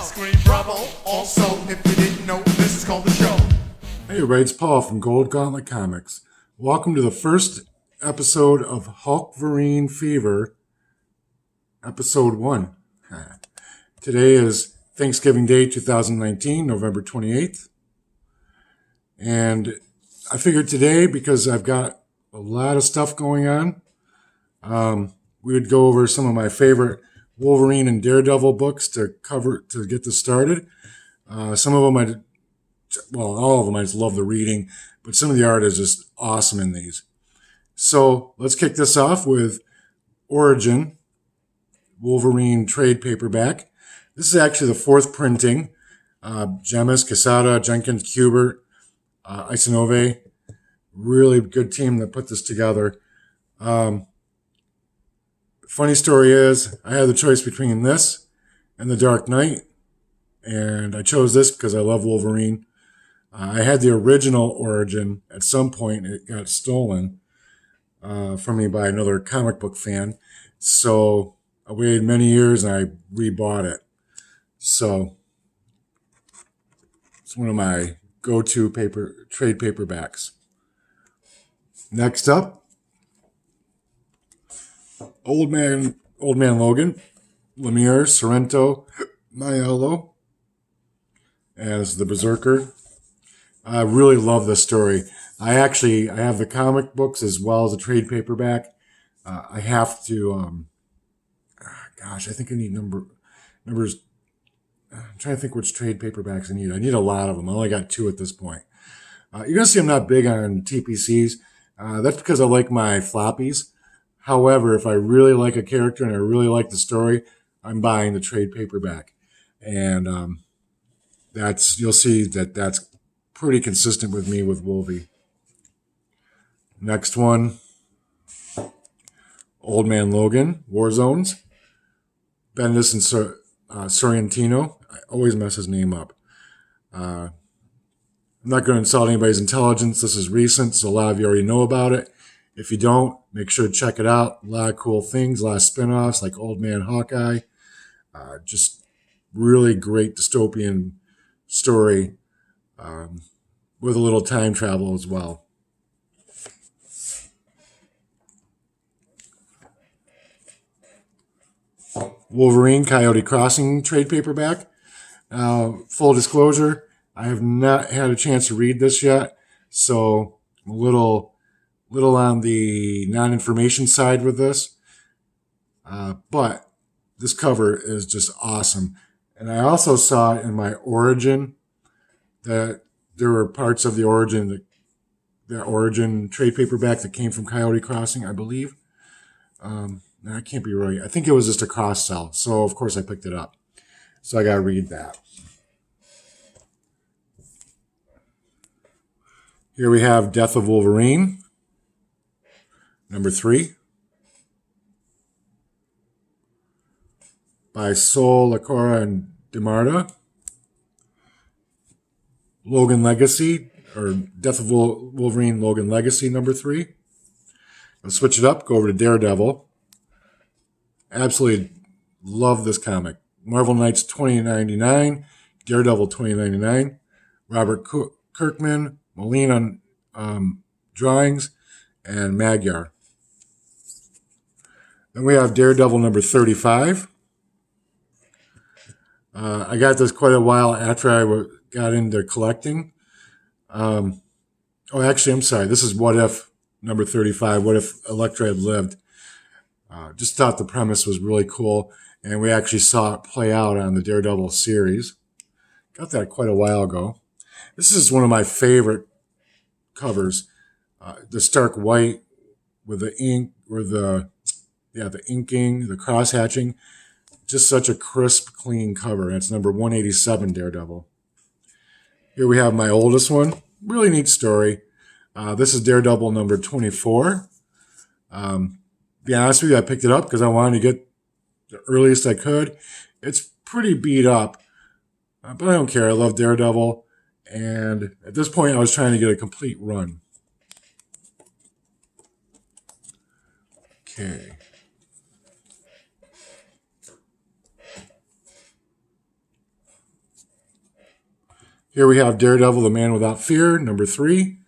scream bravo. Also, if you didn't know, this is called the show. Hey everybody, it's Paul from Gauntlet Comix. Welcome to the first episode of Hulkverine Fever, episode 1. Today is Thanksgiving Day 2019, November 28th. And I figured today, because I've got a lot of stuff going on, we would go over some of my favorite Wolverine and Daredevil books to get this started. Some of them all of them I just love the reading, but some of the art is just awesome in these. So let's kick this off with Origin, Wolverine trade paperback. This is actually the 4th printing. Gemis, Quesada, Jenkins, Kubert, Isanove. Really good team that put this together. Funny story is, I had the choice between this and The Dark Knight, and I chose this because I love Wolverine. I had the original Origin. At some point, it got stolen from me by another comic book fan. So I waited many years and I rebought it. So it's one of my go-to trade paperbacks. Next up, Old Man Logan, Lemire, Sorrento, Maiello as the Berserker. I really love this story. I have the comic books as well as a trade paperback. I have to, I think I need numbers. I'm trying to think which trade paperbacks I need. I need a lot of them. I only got 2 at this point. You're going to see I'm not big on TPCs. That's because I like my floppies. However, if I really like a character and I really like the story, I'm buying the trade paperback. And you'll see that's pretty consistent with me with Wolvie. Next one, Old Man Logan, War Zones. Bendis and Sorrentino. I always mess his name up. I'm not going to insult anybody's intelligence. This is recent, so a lot of you already know about it. If you don't, make sure to check it out. A lot of cool things, a lot of spin-offs like Old Man Hawkeye. Just really great dystopian story with a little time travel as well. Wolverine Coyote Crossing trade paperback. Full disclosure, I have not had a chance to read this yet, so I'm a little on the non-information side with this. But this cover is just awesome. And I also saw in my Origin that there were parts of the Origin trade paperback that came from Coyote Crossing, I believe. I can't be right. I think it was just a cross sell. So, of course, I picked it up. So I got to read that. Here we have Death of Wolverine, number 3. By Sol LaCora and DeMarta. Logan Legacy, or Death of Wolverine Logan Legacy, number 3. Let's switch it up, go over to Daredevil. Absolutely love this comic. Marvel Knights 2099, Daredevil 2099, Robert Kirkman, Moline on drawings, and Magyar. Then we have Daredevil number 35. I got this quite a while after I got into collecting. Actually, I'm sorry. This is What If number 35. What if Elektra had lived? Just thought the premise was really cool, and we actually saw it play out on the Daredevil series. Got that quite a while ago. This is one of my favorite covers. The stark white with the ink, or the inking, the cross hatching. Just such a crisp, clean cover. That's number 187 Daredevil. Here we have my oldest one. Really neat story. This is Daredevil number 24. Be honest with you, I picked it up because I wanted to get the earliest I could. It's pretty beat up, but I don't care. I love Daredevil, and at this point, I was trying to get a complete run. Okay. Here we have Daredevil, the Man Without Fear, number 3.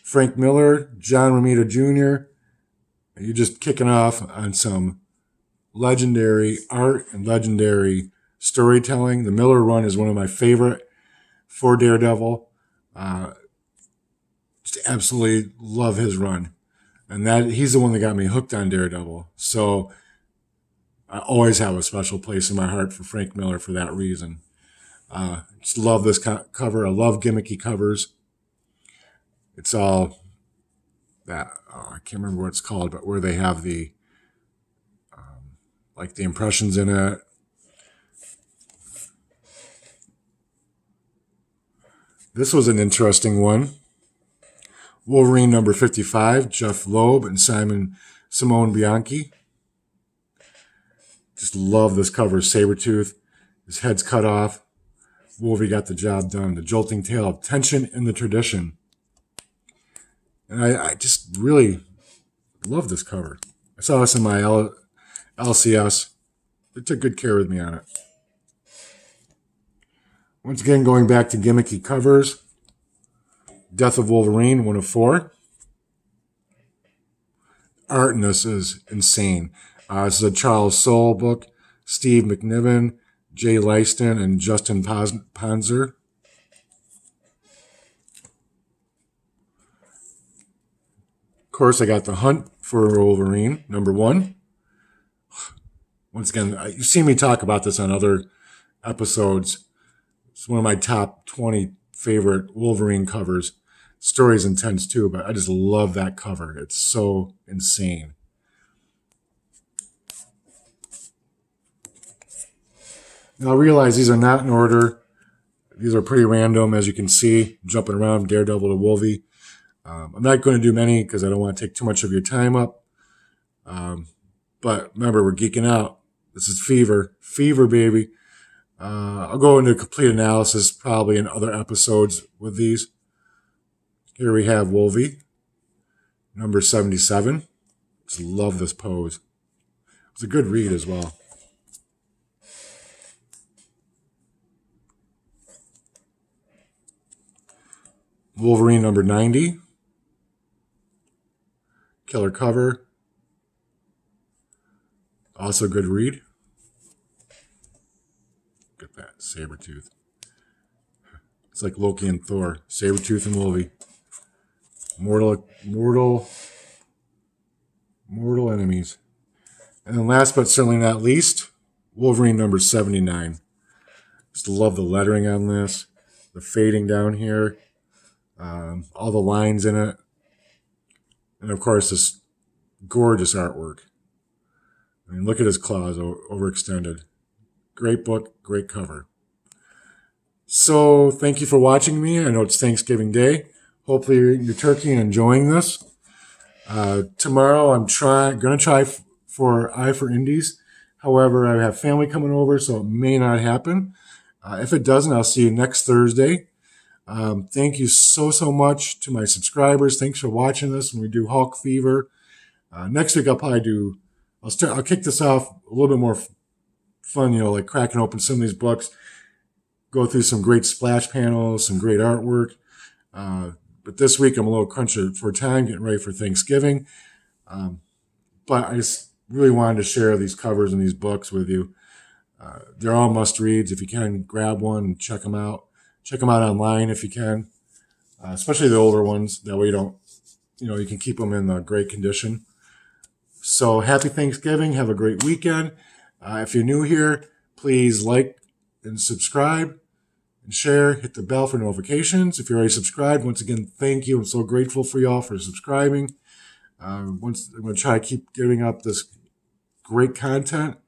Frank Miller, John Romita Jr. You're just kicking off on some legendary art and legendary storytelling. The Miller run is one of my favorite for Daredevil. Just absolutely love his run. And that he's the one that got me hooked on Daredevil. So I always have a special place in my heart for Frank Miller for that reason. Just love this cover. I love gimmicky covers. It's all that, I can't remember what it's called, but where they have the, like the impressions in it. This was an interesting one. Wolverine number 55, Jeff Loeb and Simone Bianchi. Just love this cover. Sabretooth, his head's cut off. Wolverine got the job done. The jolting tale of tension in the tradition. And I just really love this cover. I saw this in my LCS. They took good care of me on it. Once again, going back to gimmicky covers. Death of Wolverine, 1 of 4. Art in this is insane. This is a Charles Soule book. Steve McNiven, Jay Leiston, and Justin Panzer. Of course, I got The Hunt for Wolverine, number 1. Once again, you see me talk about this on other episodes. It's one of my top 20 favorite Wolverine covers. Story's intense too, but I just love that cover. It's so insane. Now I realize these are not in order. These are pretty random, as you can see, jumping around Daredevil to Wolvie. I'm not going to do many because I don't want to take too much of your time up. But remember, we're geeking out. This is Fever. Fever, baby. I'll go into complete analysis probably in other episodes with these. Here we have Wolvie, number 77. Just love this pose. It's a good read as well. Wolverine number 90. Killer cover. Also good read. Look at that, Sabretooth. It's like Loki and Thor. Sabretooth and Wolvie. Mortal enemies. And then last but certainly not least, Wolverine number 79. Just love the lettering on this. The fading down here. All the lines in it. And of course this gorgeous artwork. I mean, look at his claws overextended. Great book, great cover. So thank you for watching me. I know it's Thanksgiving Day. Hopefully you're turkey and enjoying this. Tomorrow I'm going to try for Eye for Indies. However, I have family coming over, so it may not happen. If it doesn't, I'll see you next Thursday. Thank you so much to my subscribers. Thanks for watching this when we do Hulk Fever. Next week I'll kick this off a little bit more fun, like cracking open some of these books, go through some great splash panels, some great artwork. But this week I'm a little crunched for time, getting ready for Thanksgiving. But I just really wanted to share these covers and these books with you. They're all must-reads. If you can, grab one and check them out. Check them out online if you can, especially the older ones. That way you can keep them in great condition. So happy Thanksgiving. Have a great weekend. If you're new here, please like and subscribe and share. Hit the bell for notifications. If you're already subscribed, once again, thank you. I'm so grateful for y'all for subscribing. I'm going to try to keep giving up this great content,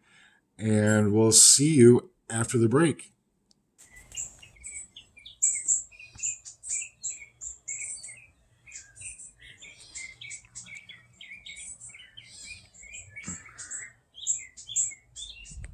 and we'll see you after the break.